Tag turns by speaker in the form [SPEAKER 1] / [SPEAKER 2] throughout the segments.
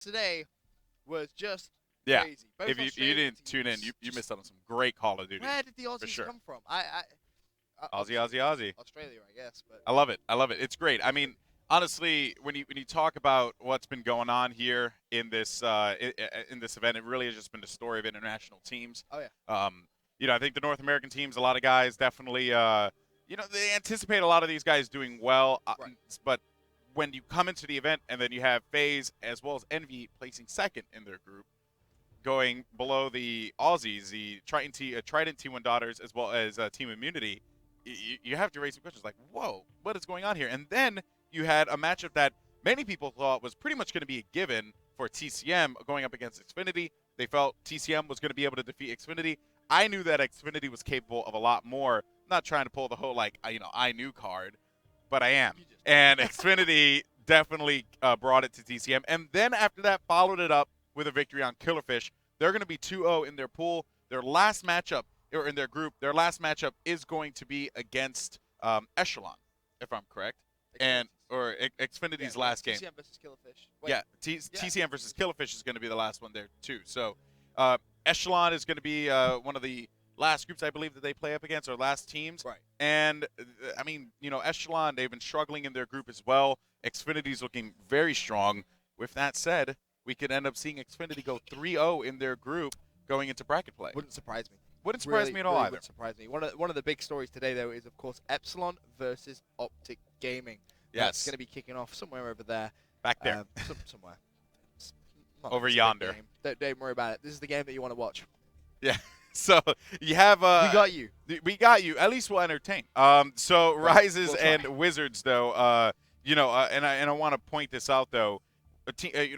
[SPEAKER 1] today was just
[SPEAKER 2] Yeah.
[SPEAKER 1] crazy. Both
[SPEAKER 2] If you
[SPEAKER 1] Australian
[SPEAKER 2] didn't tune in,
[SPEAKER 1] teams
[SPEAKER 2] you
[SPEAKER 1] just-
[SPEAKER 2] missed out on some great Call of Duty.
[SPEAKER 1] Where did the
[SPEAKER 2] For
[SPEAKER 1] Aussies
[SPEAKER 2] sure.
[SPEAKER 1] come from?
[SPEAKER 2] Aussie,
[SPEAKER 1] Obviously,
[SPEAKER 2] Aussie, Aussie.
[SPEAKER 1] Australia, I guess, but
[SPEAKER 2] I love it. I love it. It's great. I mean, honestly, when you talk about what's been going on here in this in this event, it really has just been the story of international teams.
[SPEAKER 1] oh yeah,
[SPEAKER 2] I think the North American teams, a lot of guys definitely, they anticipate a lot of these guys doing well.
[SPEAKER 1] Right.
[SPEAKER 2] But when you come into the event and then you have FaZe as well as Envy placing second in their group, going below the Aussies, the Trident T1 Daughters, as well as Team Immunity, you have to raise some questions like, whoa, what is going on here? And then you had a matchup that many people thought was pretty much going to be a given for TCM going up against Xfinity. They felt TCM was going to be able to defeat Xfinity. I knew that Xfinity was capable of a lot more. I'm not trying to pull the whole, I knew card, but I am. And Xfinity definitely brought it to TCM. And then after that, followed it up with a victory on Killerfish. They're going to be 2-0 in their pool. Their last matchup, or in their group, their last matchup is going to be against Echelon, if I'm correct. Xfinity's last game.
[SPEAKER 1] TCM versus Killerfish. Wait,
[SPEAKER 2] Yeah, TCM versus Killerfish is going to be the last one there, too. So Echelon is going to be one of the last groups, I believe, that they play up against, or last teams.
[SPEAKER 1] Right.
[SPEAKER 2] And, Echelon, they've been struggling in their group as well. Xfinity's looking very strong. With that said, we could end up seeing Xfinity go 3-0 in their group going into bracket play.
[SPEAKER 1] Wouldn't surprise me.
[SPEAKER 2] Wouldn't surprise me at all either.
[SPEAKER 1] Wouldn't surprise me. One of the big stories today, though, is, of course, Epsilon versus Optic Gaming.
[SPEAKER 2] Yes.
[SPEAKER 1] That's going to be kicking off somewhere over there.
[SPEAKER 2] Back there.
[SPEAKER 1] Somewhere. It's not
[SPEAKER 2] Over
[SPEAKER 1] a big
[SPEAKER 2] yonder.
[SPEAKER 1] game. Don't worry about it. This is the game that you want to watch.
[SPEAKER 2] Yeah. So you have
[SPEAKER 1] we got you.
[SPEAKER 2] We got you. At least we'll entertain. So Rises
[SPEAKER 1] we'll
[SPEAKER 2] and Wizards, though. And I want to point this out, though.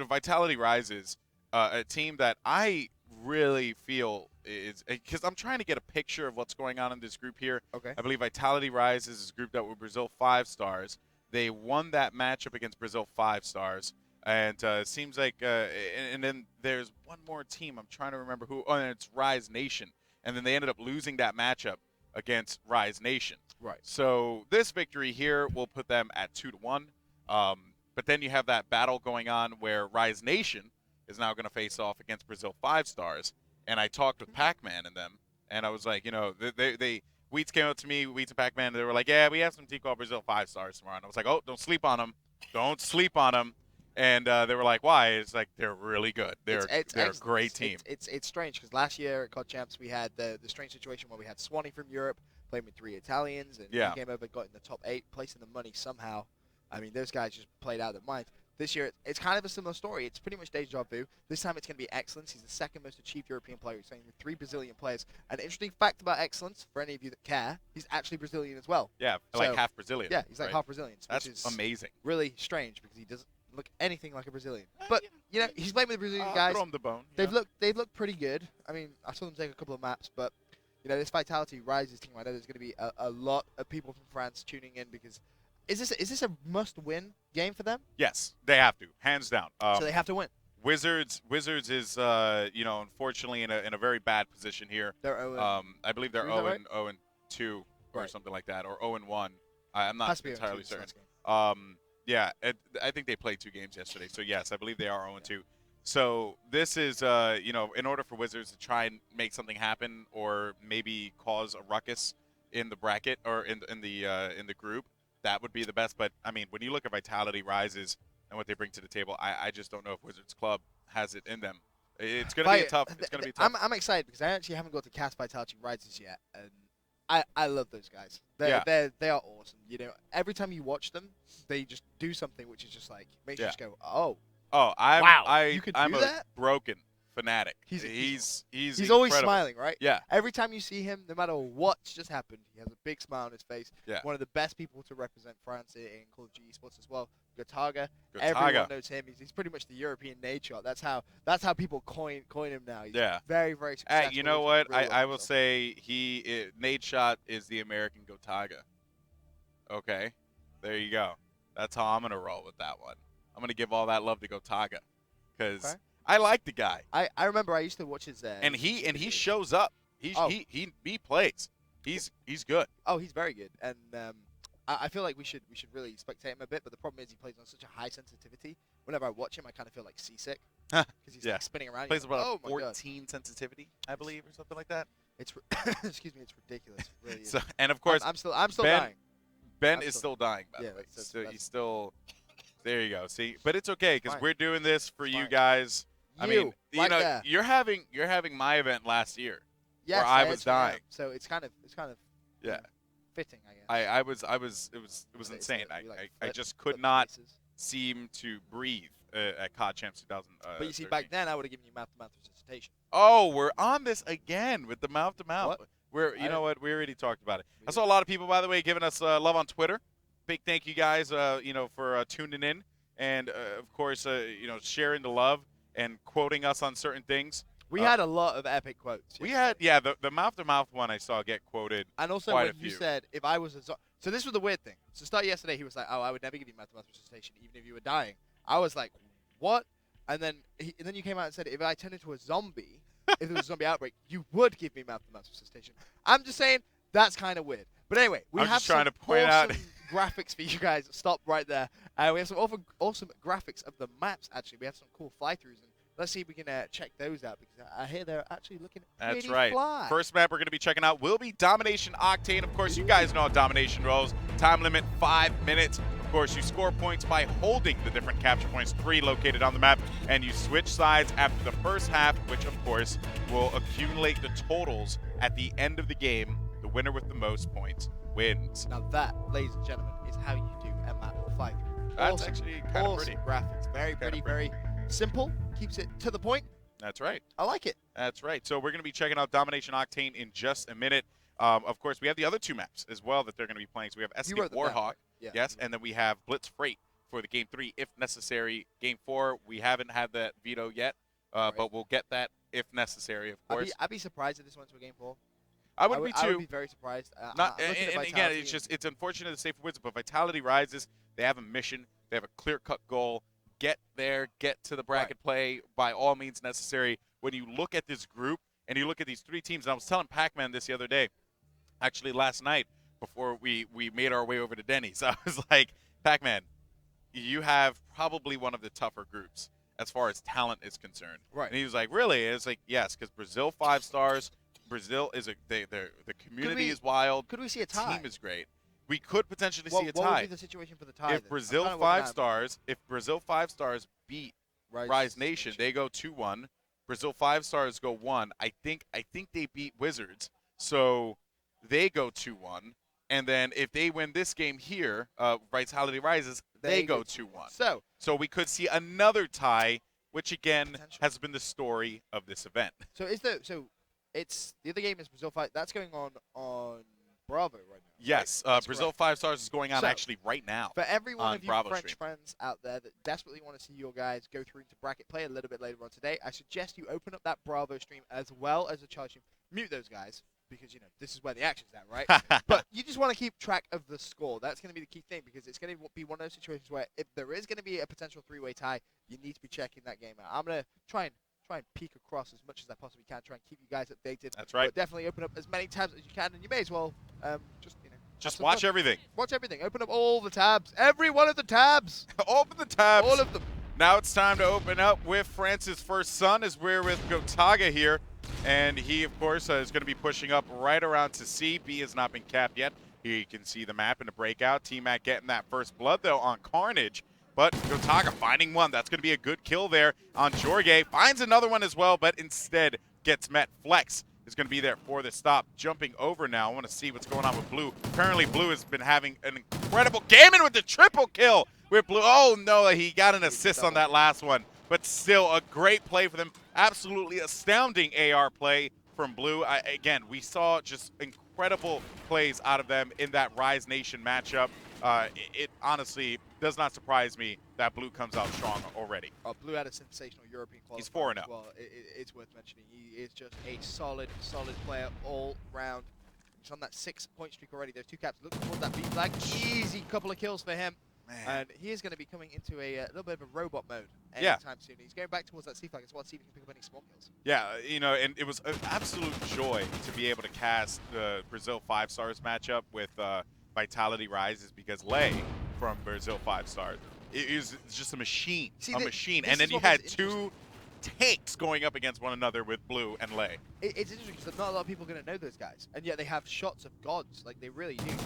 [SPEAKER 2] Vitality Rises, a team that I really feel is, because I'm trying to get a picture of what's going on in this group here.
[SPEAKER 1] Okay.
[SPEAKER 2] I believe Vitality Rises is a group that were Brazil 5 stars. They won that matchup against Brazil 5 stars. And it seems like, and then there's one more team. I'm trying to remember who. Oh, and it's Rise Nation. And then they ended up losing that matchup against Rise Nation.
[SPEAKER 1] Right.
[SPEAKER 2] So this victory here will put them at 2-1. But then you have that battle going on where Rise Nation is now going to face off against Brazil 5 stars. And I talked with Pac-Man and them, and I was like, Wheats came up to me, Wheats and Pac-Man, and they were like, yeah, we have some team called Brazil 5 stars tomorrow. And I was like, oh, don't sleep on them. Don't sleep on them. And they were like, why? It's like, they're really good. They're a great team.
[SPEAKER 1] It's strange because last year at CoD Champs we had the strange situation where we had Swanee from Europe playing with 3 Italians, and he came over, got in the top 8, placing the money somehow. I mean, those guys just played out of their minds. This year, it's kind of a similar story. It's pretty much deja vu. This time it's going to be Excellence. He's the second most achieved European player. He's playing with 3 Brazilian players. An interesting fact about Excellence, for any of you that care, he's actually Brazilian as well.
[SPEAKER 2] Yeah, like half Brazilian.
[SPEAKER 1] Yeah, he's like half Brazilian.
[SPEAKER 2] That's
[SPEAKER 1] which is
[SPEAKER 2] amazing.
[SPEAKER 1] Really strange because he doesn't look anything like a Brazilian. But, he's playing with Brazilian guys.
[SPEAKER 2] Throw him the bone.
[SPEAKER 1] They've looked pretty good. I mean, I saw them take a couple of maps, but, this Vitality Rises team, I know there's going to be a lot of people from France tuning in because is this a must-win game for them?
[SPEAKER 2] Yes, they have to, hands down.
[SPEAKER 1] So they have to win.
[SPEAKER 2] Wizards is unfortunately in a very bad position here.
[SPEAKER 1] They're 0.
[SPEAKER 2] I believe they're 0-2 or something like that, or 0-1. I'm not entirely certain. Yeah, I think they played 2 games yesterday. So yes, I believe they are 0-2. So this is in order for Wizards to try and make something happen, or maybe cause a ruckus in the bracket or in the group. That would be the best. But, I mean, when you look at Vitality Rises and what they bring to the table, I just don't know if Wizards Club has it in them. It's going to be tough. It's going to be tough.
[SPEAKER 1] I'm excited because I actually haven't got to cast Vitality Rises yet. And I love those guys. They are awesome. Every time you watch them, they just do something which is just like, makes you just go, oh.
[SPEAKER 2] Oh,
[SPEAKER 1] you could
[SPEAKER 2] I'm
[SPEAKER 1] do that?
[SPEAKER 2] broken fanatic. He's
[SPEAKER 1] always
[SPEAKER 2] incredible.
[SPEAKER 1] Smiling, right?
[SPEAKER 2] Yeah.
[SPEAKER 1] Every time you see him, no matter what's just happened, he has a big smile on his face.
[SPEAKER 2] Yeah.
[SPEAKER 1] One of the best people to represent France in Call of Duty Esports as well. Gotaga. Everyone knows him. He's pretty much the European Nadeshot. That's how people coin him now. He's very, very successful.
[SPEAKER 2] You know what? I will say Nadeshot is the American Gotaga. Okay, there you go. That's how I'm gonna roll with that one. I'm gonna give all that love to Gotaga because I like the guy.
[SPEAKER 1] I remember I used to watch his
[SPEAKER 2] and he shows up. He plays. He's good.
[SPEAKER 1] Oh, he's very good. And I feel like we should really spectate him a bit. But the problem is he plays on such a high sensitivity. Whenever I watch him, I kind of feel like seasick. because he's like spinning around.
[SPEAKER 2] Plays about
[SPEAKER 1] oh
[SPEAKER 2] 14 sensitivity, I believe, or something like that.
[SPEAKER 1] It's excuse me, it's ridiculous. It really is.
[SPEAKER 2] So, and of course,
[SPEAKER 1] I'm still dying.
[SPEAKER 2] Ben is still dying, by the way. So he's still. There you go. See, but it's okay because we're doing this for you guys. I mean, you know,
[SPEAKER 1] there.
[SPEAKER 2] you're having my event last year,
[SPEAKER 1] yes,
[SPEAKER 2] where I was dying.
[SPEAKER 1] So it's kind of
[SPEAKER 2] yeah,
[SPEAKER 1] fitting, I guess.
[SPEAKER 2] It was insane. I just could not seem to breathe at CoD Champs 2000.
[SPEAKER 1] But you see, back then I would have given you mouth-to-mouth resuscitation.
[SPEAKER 2] Oh, we're on this again with the mouth-to-mouth.
[SPEAKER 1] What?
[SPEAKER 2] You know what? We already talked about it. I saw a lot of people, by the way, giving us love on Twitter. Big thank you guys, you know, for tuning in and of course, you know, sharing the love and quoting us on certain things.
[SPEAKER 1] We had a lot of epic quotes.
[SPEAKER 2] We had, yeah, the mouth-to-mouth one I saw get quoted.
[SPEAKER 1] And also when you said, if I was a so this was the weird thing. So start yesterday, he was like, oh, I would never give you mouth-to-mouth resuscitation, even if you were dying. I was like, what? And then you came out and said, if I turned into a zombie, if there was a zombie outbreak, you would give me mouth-to-mouth resuscitation. I'm just saying, that's kind of weird. But anyway, we have some awesome graphics for you guys. Stop right there. We have some awesome graphics of the maps, actually. We have some cool fly-throughs. And let's see if we can check those out, because I hear they're actually looking pretty fly.
[SPEAKER 2] First map we're going to be checking out will be Domination Octane. Of course, you guys know how Domination rolls. Time limit 5 minutes. Of course, you score points by holding the different capture points, 3 located on the map, and you switch sides after the first half, which, of course, will accumulate the totals at the end of the game. The winner with the most points wins.
[SPEAKER 1] Now that, ladies and gentlemen, is how you do a map fly-through.
[SPEAKER 2] That's actually kind of pretty.
[SPEAKER 1] Graphics. Very pretty, very simple. Keeps it to the point.
[SPEAKER 2] That's right.
[SPEAKER 1] I like it.
[SPEAKER 2] That's right. So we're going to be checking out Domination Octane in just a minute. Of course, we have the other 2 maps as well that they're going to be playing. So we have SD Warhawk,
[SPEAKER 1] right?
[SPEAKER 2] yes, and then we have Blitz Freight for the Game 3 if necessary. Game 4, we haven't had that veto yet, but we'll get that if necessary, of course.
[SPEAKER 1] I'd be surprised if this went to a Game 4.
[SPEAKER 2] I would be too.
[SPEAKER 1] I would be very surprised.
[SPEAKER 2] And again, it's unfortunate to say for Wizards, but Vitality Rises. They have a mission. They have a clear-cut goal. Get there. Get to the bracket play by all means necessary. When you look at this group and you look at these 3 teams, and I was telling Pac-Man this the other day, actually last night before we made our way over to Denny's, I was like, Pac-Man, you have probably one of the tougher groups as far as talent is concerned.
[SPEAKER 1] Right.
[SPEAKER 2] And he was like, really? And it's like, yes, because Brazil 5 stars. Brazil is the community is wild.
[SPEAKER 1] Could we see a tie?
[SPEAKER 2] The team is great. We could potentially see a tie.
[SPEAKER 1] What would be the situation for the tie?
[SPEAKER 2] If Brazil 5 stars, beat Rise Nation, they go 2-1. Brazil 5 stars go 1. I think they beat Wizards, so they go 2-1. And then if they win this game here, Vitality Rises, they go 2-1. So we could see another tie, which again has been the story of this event.
[SPEAKER 1] So it's the other game is Brazil 5. That's going on Bravo right now.
[SPEAKER 2] Yes,
[SPEAKER 1] right?
[SPEAKER 2] Brazil 5 stars is going on actually right now.
[SPEAKER 1] For every one of you
[SPEAKER 2] Bravo
[SPEAKER 1] French friends out there that desperately want to see your guys go through into bracket play a little bit later on today, I suggest you open up that Bravo stream as well as the charge stream. Mute those guys, because, you know, this is where the action's at, right? But you just want to keep track of the score. That's going to be the key thing, because it's going to be one of those situations where if there is going to be a potential 3-way tie, you need to be checking that game out. I'm going to try and peek across as much as I possibly can, try and keep you guys updated.
[SPEAKER 2] That's right.
[SPEAKER 1] But definitely open up as many tabs as you can, and you may as well
[SPEAKER 2] just watch everything.
[SPEAKER 1] Watch everything. Open up all the tabs. Every one of the tabs.
[SPEAKER 2] Open the tabs.
[SPEAKER 1] All of them.
[SPEAKER 2] Now it's time to open up with France's first son, as we're with Gotaga here. And he, of course, is going to be pushing up right around to C. B has not been capped yet. Here you can see the map in the breakout. T-Mac getting that first blood, though, on Carnage. But Gotaga finding one. That's going to be a good kill there on Jorge. Finds another one as well, but instead gets met. Flex is going to be there for the stop. Jumping over now. I want to see what's going on with Blue. Apparently, Blue has been having an incredible game in with the triple kill with Blue. Oh, no, he got an assist on that last one. But still, a great play for them. Absolutely astounding AR play from Blue. Again, we saw just incredible plays out of them in that Rise Nation matchup. It honestly does not surprise me that Blue comes out strong already.
[SPEAKER 1] Blue had a sensational European qualifier.
[SPEAKER 2] He's 4-0.
[SPEAKER 1] Well, it's worth mentioning. He is just a solid player all round. He's on that 6-point streak already. There's 2 caps. Looking towards that B flag. Easy couple of kills for him. Man. And he is going to be coming into a little bit of a robot mode anytime soon. He's going back towards that C flag as well, see if he can pick up any small kills.
[SPEAKER 2] Yeah, you know, and it was an absolute joy to be able to cast the Brazil 5 stars matchup with Vitality Rises, because Lei from Brazil 5 stars is just a machine. And then you had 2 tanks going up against one another with Blue and Lei.
[SPEAKER 1] It's interesting because not a lot of people are going to know those guys, and yet they have shots of gods. Like, they really do. You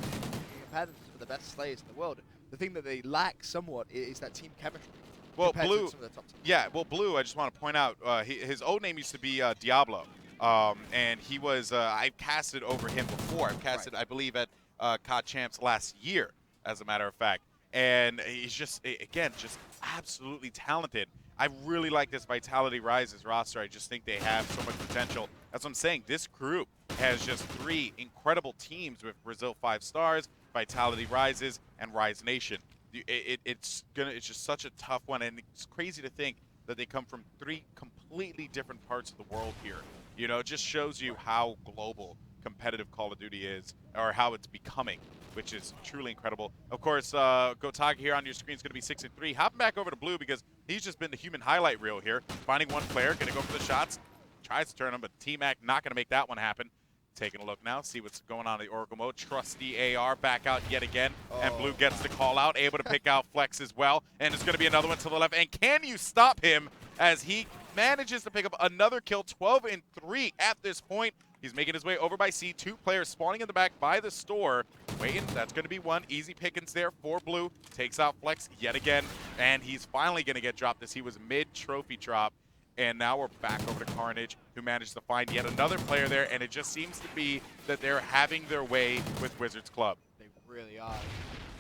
[SPEAKER 1] compare them to some of the best slayers in the world. The thing that they lack somewhat is that team chemistry.
[SPEAKER 2] Well, Blue,
[SPEAKER 1] some of the top teams.
[SPEAKER 2] Yeah, well, Blue, I just want to point out, his old name used to be Diablo, and he was, I've casted over him before. I've casted, I believe, at CoD Champs last year, as a matter of fact. And he's just, again, just absolutely talented. I really like this Vitality Rises roster. I just think they have so much potential. That's what I'm saying. This group has just 3 incredible teams with Brazil 5 stars, Vitality Rises, and Rise Nation. It's just such a tough one, and it's crazy to think that they come from 3 completely different parts of the world here. You know, it just shows you how global competitive Call of Duty is, or how it's becoming, which is truly incredible. Of course, Gotaga here on your screen is going to be 6-3. Hopping back over to Blue because he's just been the human highlight reel here. Finding one player, going to go for the shots, tries to turn him, but T-Mac not going to make that one happen. Taking a look now, see what's going on in the Oracle mode. Trusty AR back out yet again, and Blue gets the call out, able to pick out Flex as well, and there's going to be another one to the left. And can you stop him as he manages to pick up another kill? 12-3 at this point. He's making his way over by C. 2 players spawning in the back by the store. Waiting, that's going to be one. Easy pickings there for Blue. Takes out Flex yet again, and he's finally going to get dropped as he was mid-trophy drop. And now we're back over to Carnage, who managed to find yet another player there, and it just seems to be that they're having their way with Wizards Club.
[SPEAKER 1] They really are.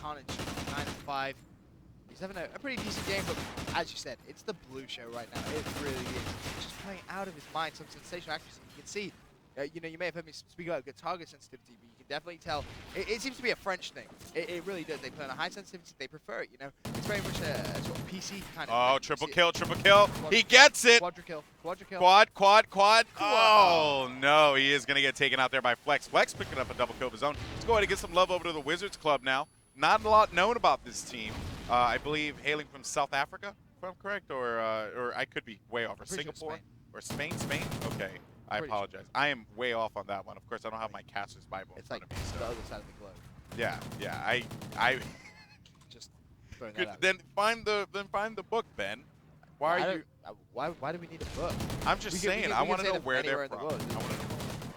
[SPEAKER 1] Carnage, 9-5. He's having a pretty decent game, but as you said, it's the Blue show right now. It really is. He's just playing out of his mind. Some sensational accuracy. You can see, you know, you may have heard me speak about good target sensitivity, but you can definitely tell. It seems to be a French thing. It really does. They play on a high sensitivity. They prefer it, you know. It's very much a sort of PC kind of
[SPEAKER 2] thing. Triple kill, triple kill. He gets it.
[SPEAKER 1] Quadra kill.
[SPEAKER 2] Quad. Oh, no. He is going to get taken out there by Flex. Flex picking up a double kill of his own. Let's go ahead and get some love over to the Wizards Club now. Not a lot known about this team. I believe hailing from South Africa, if I'm correct, or I could be way off. Or Singapore, or Spain. Okay. I apologize. Sure. I am way off on that one. Of course, I don't have my Caster's Bible in front of me. So.
[SPEAKER 1] The other side of the globe.
[SPEAKER 2] Yeah. I
[SPEAKER 1] just that out.
[SPEAKER 2] Then find the book, Ben. Why are you?
[SPEAKER 1] Why do we need a book?
[SPEAKER 2] I'm just saying. I want to know where they're from.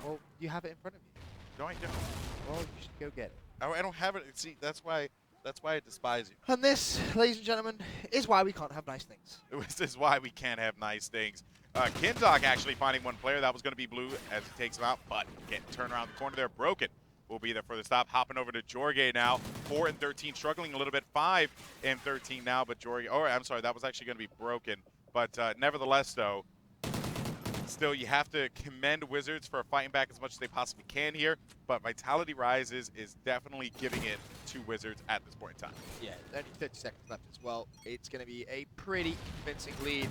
[SPEAKER 1] Well, you have it in front of you.
[SPEAKER 2] No, I don't.
[SPEAKER 1] Well, you should go get it.
[SPEAKER 2] I don't have it. See, that's why I despise you.
[SPEAKER 1] And this, ladies and gentlemen, is why we can't have nice things.
[SPEAKER 2] This is why we can't have nice things. Kindog actually finding one player. That was going to be Blue as he takes him out, but getting turned around the corner there. Broken will be there for the stop. Hopping over to Jorge now. 4-13, struggling a little bit. 5-13 now, but Jorge, I'm sorry, that was actually going to be Broken. But nevertheless, though, still, you have to commend Wizards for fighting back as much as they possibly can here, but Vitality Rises is definitely giving it to Wizards at this point in time.
[SPEAKER 1] Yeah, only 30 seconds left as well. It's going to be a pretty convincing lead.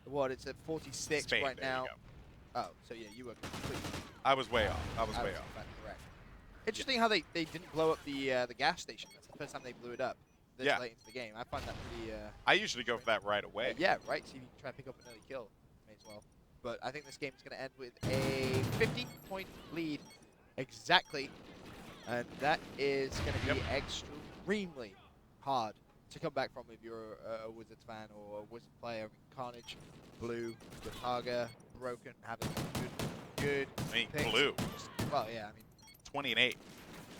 [SPEAKER 1] What, it's at 46
[SPEAKER 2] Spain,
[SPEAKER 1] right now. Oh, so yeah, you were completely...
[SPEAKER 2] I was way off. I was way off.
[SPEAKER 1] Correct. Interesting how they didn't blow up the gas station. That's the first time they blew it up this late into the game. I find that pretty...
[SPEAKER 2] I usually go for that right away.
[SPEAKER 1] Yeah, right. See if you can try to pick up an early kill. May as well. But I think this game is going to end with a 50-point lead exactly. And that is going to be extremely hard to come back from if you're a Wizards fan or a Wizard player. I mean, Carnage, Blue, Gotaga, Broken, having good picks.
[SPEAKER 2] Blue.
[SPEAKER 1] Well, yeah, I mean...
[SPEAKER 2] 20-8.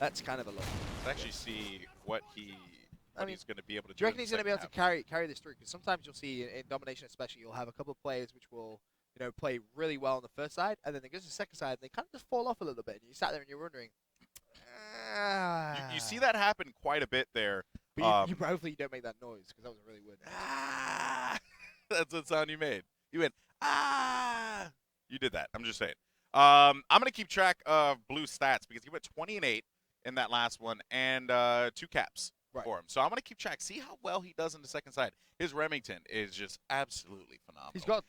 [SPEAKER 1] That's kind of a lot.
[SPEAKER 2] Let's actually see what he's going to be able to do.
[SPEAKER 1] Do you reckon he's going to be able to carry this through? Because sometimes you'll see, in Domination especially, you'll have a couple of players which will... you know, play really well on the first side, and then they go to the second side, and they kind of just fall off a little bit. And you sat there and you're wondering,
[SPEAKER 2] you see that happen quite a bit there.
[SPEAKER 1] But you hopefully you don't make that noise, because that was a really weird noise.
[SPEAKER 2] That's what sound you made. You went, You did that. I'm just saying. I'm going to keep track of Blue stats, because he went 20-8 in that last one, and 2 caps for him. So I'm going to keep track, see how well he does in the second side. His Remington is just absolutely phenomenal.
[SPEAKER 1] He's got...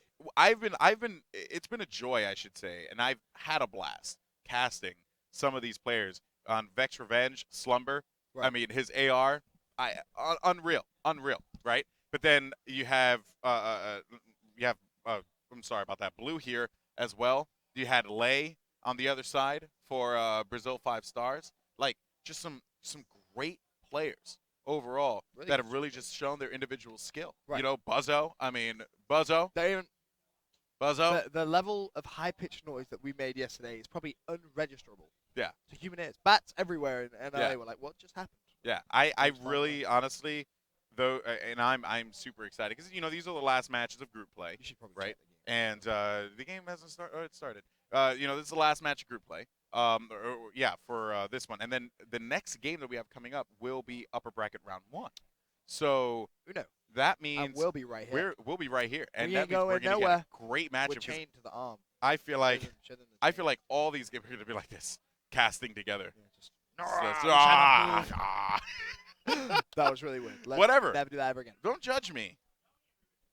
[SPEAKER 2] it's been a joy, I should say, and I've had a blast casting some of these players on Vex Revenge, Slumber. Right. I mean, his AR, unreal, right? But then you have, I'm sorry about that, Blue here as well. You had Lei on the other side for Brazil 5 stars. Like, just some great players overall that have really just shown their individual skill. Right. You know, Buzzo. I mean, Buzzo. Buzz out.
[SPEAKER 1] The level of high-pitched noise that we made yesterday is probably unregisterable.
[SPEAKER 2] Yeah.
[SPEAKER 1] To human ears. Bats everywhere in LA
[SPEAKER 2] Yeah.
[SPEAKER 1] were like, what just happened?
[SPEAKER 2] Yeah, I really, honestly, though, and I'm super excited because these are the last matches of group play,
[SPEAKER 1] You should probably
[SPEAKER 2] right?
[SPEAKER 1] check the game.
[SPEAKER 2] And the game hasn't started. Oh, it started. This is the last match of group play. For this one, and then the next game that we have coming up will be upper bracket round 1. So
[SPEAKER 1] Uno.
[SPEAKER 2] that means
[SPEAKER 1] we'll be right here.
[SPEAKER 2] We'll be right here, and
[SPEAKER 1] We
[SPEAKER 2] that
[SPEAKER 1] ain't
[SPEAKER 2] means we're
[SPEAKER 1] going
[SPEAKER 2] gonna get
[SPEAKER 1] nowhere.
[SPEAKER 2] a great matchup.
[SPEAKER 1] We're chained to the arm.
[SPEAKER 2] I feel like
[SPEAKER 1] Show them the chain.
[SPEAKER 2] all these games are gonna be like this, casting together.
[SPEAKER 1] Yeah, just, that was really weird.
[SPEAKER 2] Whatever.
[SPEAKER 1] Never do that ever again.
[SPEAKER 2] Don't judge me.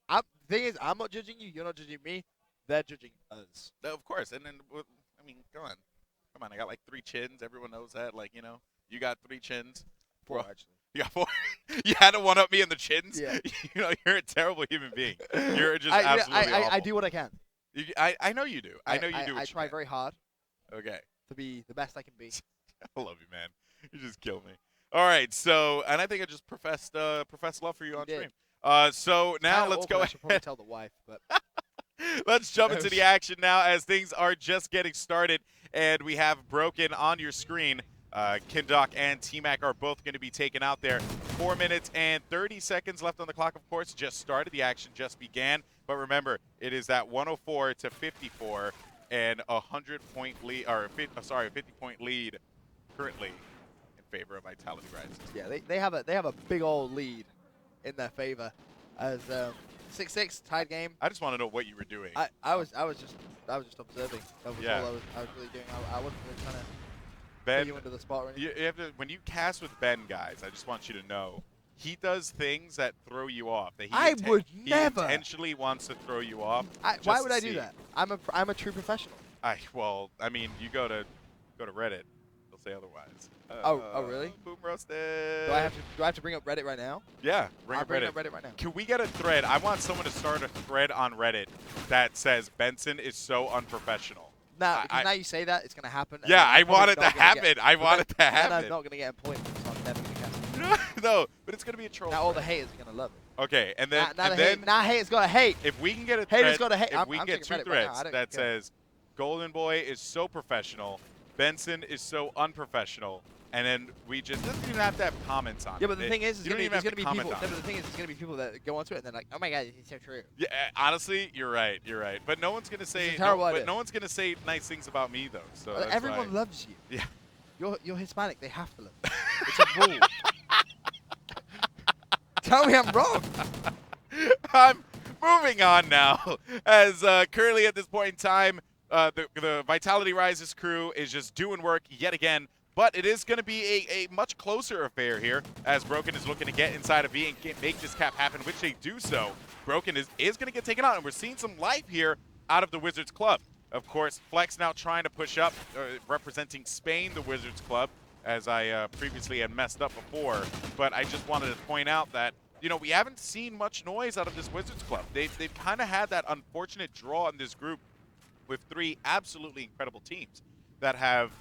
[SPEAKER 1] The thing is, I'm not judging you. You're not judging me. They're judging us.
[SPEAKER 2] Of course, and then I mean, come on. I got like 3 chins. Everyone knows that. Like you got 3 chins.
[SPEAKER 1] 4 actually.
[SPEAKER 2] You got 4. You had to one up me in the chins.
[SPEAKER 1] Yeah.
[SPEAKER 2] You're a terrible human being. You're just absolutely awful.
[SPEAKER 1] I do what I can.
[SPEAKER 2] I know you do. I know you do.
[SPEAKER 1] I try very hard.
[SPEAKER 2] Okay.
[SPEAKER 1] To be the best I can be.
[SPEAKER 2] I love you, man. You just kill me. All right, so and I think I just professed love for you on stream. So now let's go
[SPEAKER 1] I
[SPEAKER 2] ahead.
[SPEAKER 1] should probably tell the wife, but
[SPEAKER 2] Let's jump into the action now as things are just getting started, and we have Broken on your screen. Kindok and T-Mac are both going to be taken out there. 4 minutes and 30 seconds left on the clock, of course. Just started. The action just began. But remember, it is that 104 to 54 and a 100-point lead, or a 50-point lead currently in favor of Vitality Rises.
[SPEAKER 1] Yeah, they have a big old lead in their favor as 6-6 tied game.
[SPEAKER 2] I just want to know what you were doing.
[SPEAKER 1] I was just observing. That was
[SPEAKER 2] Yeah.
[SPEAKER 1] all I was really doing. I wasn't really trying to
[SPEAKER 2] Ben,
[SPEAKER 1] put you into the spot or anything.
[SPEAKER 2] you have to, when you cast with Ben, guys, I just want you to know he does things that throw you off. That he
[SPEAKER 1] would
[SPEAKER 2] he
[SPEAKER 1] never.
[SPEAKER 2] intentionally wants to throw you off.
[SPEAKER 1] Why would I do that? I'm a true professional.
[SPEAKER 2] Well, I mean, you go to Reddit, they'll say otherwise.
[SPEAKER 1] Oh, really?
[SPEAKER 2] Boom roasted.
[SPEAKER 1] Do I have to bring up Reddit right now?
[SPEAKER 2] Yeah,
[SPEAKER 1] I'll
[SPEAKER 2] bring
[SPEAKER 1] bring
[SPEAKER 2] up
[SPEAKER 1] up Reddit right now.
[SPEAKER 2] Can we get a thread? I want someone to start a thread on Reddit that says Benson is so unprofessional.
[SPEAKER 1] Now, because now you say that, it's gonna happen.
[SPEAKER 2] Yeah, I want it to happen. I want it to happen.
[SPEAKER 1] I'm not gonna get employment, so I'm never gonna cast it.
[SPEAKER 2] No, but it's gonna be a troll.
[SPEAKER 1] Now all the haters are gonna love it.
[SPEAKER 2] Okay, and then
[SPEAKER 1] now haters gotta hate.
[SPEAKER 2] If we can get a
[SPEAKER 1] haters
[SPEAKER 2] thread,
[SPEAKER 1] gotta hate.
[SPEAKER 2] if we
[SPEAKER 1] I'm
[SPEAKER 2] get 2
[SPEAKER 1] checking Reddit right now.
[SPEAKER 2] threads that says Golden Boy is so professional, Benson is so unprofessional, and then we just doesn't even have to have comments on it.
[SPEAKER 1] Yeah, but the thing is,
[SPEAKER 2] you don't even have to comment on it.
[SPEAKER 1] the thing is, there's gonna be people that go onto it and they're like, "Oh my God, it's so true."
[SPEAKER 2] Yeah, honestly, you're right. But no one's gonna say
[SPEAKER 1] idea.
[SPEAKER 2] no one's gonna say nice things about me though. So
[SPEAKER 1] Well,
[SPEAKER 2] that's
[SPEAKER 1] everyone
[SPEAKER 2] why.
[SPEAKER 1] loves you.
[SPEAKER 2] Yeah.
[SPEAKER 1] You're Hispanic. They have to love you. It's a rule. Tell me I'm wrong.
[SPEAKER 2] I'm moving on now, as currently at this point in time, the Vitality Rises crew is just doing work yet again. But it is going to be a much closer affair here, as Broken is looking to get inside of V and make this cap happen, which they do so. Broken is going to get taken out, and we're seeing some life here out of the Wizards Club. Of course, Flex now trying to push up, representing Spain, the Wizards Club, as I previously had messed up before. But I just wanted to point out that, we haven't seen much noise out of this Wizards Club. They've kind of had that unfortunate draw in this group with 3 absolutely incredible teams that have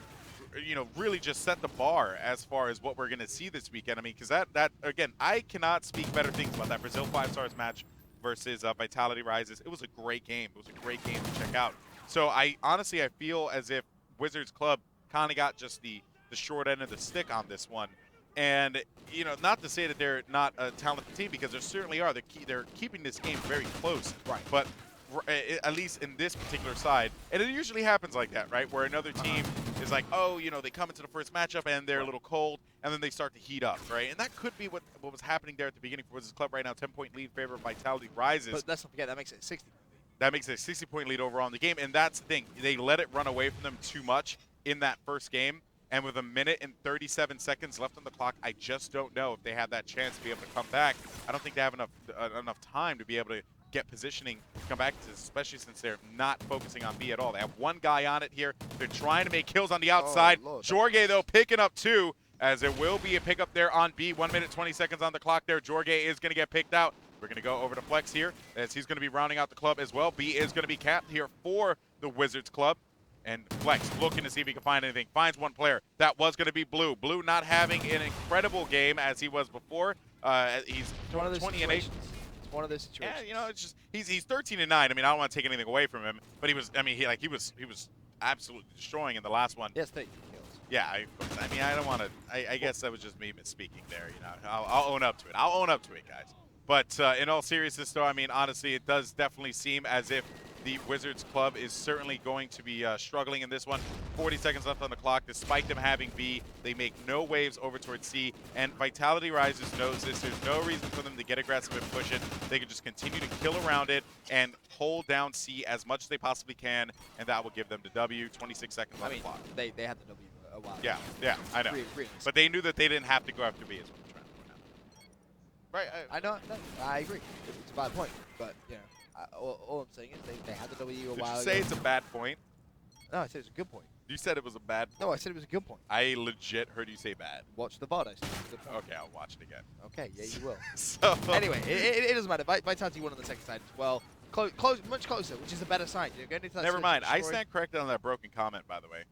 [SPEAKER 2] really just set the bar as far as what we're going to see this weekend. I mean, because that again, I cannot speak better things about that Brazil 5 Stars match versus Vitality Rises. It was a great game. It was a great game to check out. So I feel as if Wizards Club kind of got just the short end of the stick on this one. And, not to say that they're not a talented team, because they certainly are. They're keeping this game very close.
[SPEAKER 1] Right.
[SPEAKER 2] But at least in this particular side, and it usually happens like that, right? Where another team is like, oh, they come into the first matchup and they're a little cold, and then they start to heat up, right? And that could be what was happening there at the beginning for Wizards Club right now. 10-point lead in favor of Vitality Rises.
[SPEAKER 1] But let's not forget, that makes it 60.
[SPEAKER 2] That makes it a 60-point lead overall in the game, and that's the thing. They let it run away from them too much in that first game, and with 1 minute and 37 seconds left on the clock, I just don't know if they have that chance to be able to come back. I don't think they have enough time to be able to get positioning, come back to this, especially since they're not focusing on B at all. They have 1 guy on it here. They're trying to make kills on the outside.
[SPEAKER 1] Oh,
[SPEAKER 2] Jorge, though, picking up 2, as there will be a pickup there on B. 1 minute, 20 seconds on the clock there. Jorge is going to get picked out. We're going to go over to Flex here, as he's going to be rounding out the club as well. B is going to be capped here for the Wizards Club. And Flex looking to see if he can find anything. Finds 1 player. That was going to be Blue. Blue not having an incredible game as he was before. He's 20 and 8.
[SPEAKER 1] It's one of those situations.
[SPEAKER 2] Yeah, you know, it's just he's 13-9. I mean, I don't want to take anything away from him, but he was. I mean, he was absolutely destroying in the last one.
[SPEAKER 1] Yes, 30 kills.
[SPEAKER 2] Yeah, I mean, I don't want to. I guess that was just me misspeaking there. You know, I'll own up to it. I'll own up to it, guys. But in all seriousness, though, I mean, honestly, it does definitely seem as if the Wizards club is certainly going to be struggling in this one. 40 seconds left on the clock. Despite them having B, they make no waves over towards C. And Vitality Rises knows this. There's no reason for them to get aggressive and push it. They can just continue to kill around it and hold down C as much as they possibly can, and that will give them the W. 26 seconds on the clock.
[SPEAKER 1] They had the W a while.
[SPEAKER 2] Yeah, I know.
[SPEAKER 1] Really.
[SPEAKER 2] But they knew that they didn't have to go after B is what I'm trying to point out. Right.
[SPEAKER 1] I know. No, I agree. It's a bad point, but you know. All I'm saying is they had the W a while ago.
[SPEAKER 2] Did you say it's a bad point?
[SPEAKER 1] No, I said it's a good point.
[SPEAKER 2] You said it was a bad point.
[SPEAKER 1] No, I said it was a good point.
[SPEAKER 2] I legit heard you say bad.
[SPEAKER 1] Watch the VOD. I said it was a good point.
[SPEAKER 2] Okay, I'll watch it again.
[SPEAKER 1] Okay, yeah, you will.
[SPEAKER 2] So
[SPEAKER 1] anyway, it doesn't matter. Vitality won on the second side as well. Much closer, which is a better sign. You're going into that
[SPEAKER 2] never mind. I stand corrected on that broken comment, by the way.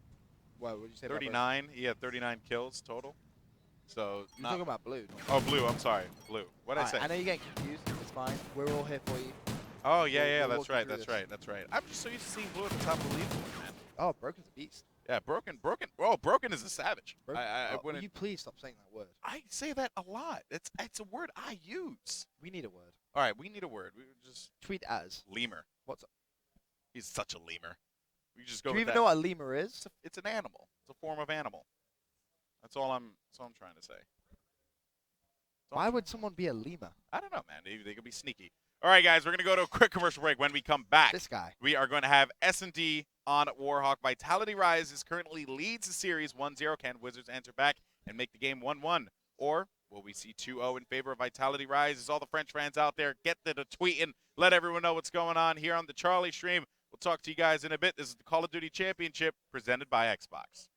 [SPEAKER 1] What did you say?
[SPEAKER 2] 39. He had 39 kills total. So
[SPEAKER 1] you're talking about blue.
[SPEAKER 2] Oh, blue. I'm sorry, blue. What did I say?
[SPEAKER 1] I know you're getting confused. It's fine. We're all here for you.
[SPEAKER 2] Oh yeah, that's right. I'm just so used to seeing blue at the top of the leaderboard, man.
[SPEAKER 1] Oh, Broken's a beast.
[SPEAKER 2] Yeah, broken. Oh, broken is a savage. I
[SPEAKER 1] will you please stop saying that word?
[SPEAKER 2] I say that a lot. It's a word I use.
[SPEAKER 1] We need a word.
[SPEAKER 2] All right, we need a word. We just
[SPEAKER 1] tweet as
[SPEAKER 2] lemur.
[SPEAKER 1] What's up?
[SPEAKER 2] He's such a lemur. We just go.
[SPEAKER 1] Do you
[SPEAKER 2] with
[SPEAKER 1] even
[SPEAKER 2] that.
[SPEAKER 1] know what a lemur is?
[SPEAKER 2] It's an animal. It's a form of animal. That's all I'm trying to say.
[SPEAKER 1] Why would someone be a lemur?
[SPEAKER 2] I don't know, man. They could be sneaky. All right, guys, we're going to go to a quick commercial break. When we come back,
[SPEAKER 1] this guy,
[SPEAKER 2] we are going to have S&D on Warhawk. Vitality Rises currently leads the series 1-0. Can Wizards answer back and make the game 1-1? Or will we see 2-0 in favor of Vitality Rises? All the French fans out there, get to the tweet and let everyone know what's going on here on the Charlie stream. We'll talk to you guys in a bit. This is the Call of Duty Championship presented by Xbox.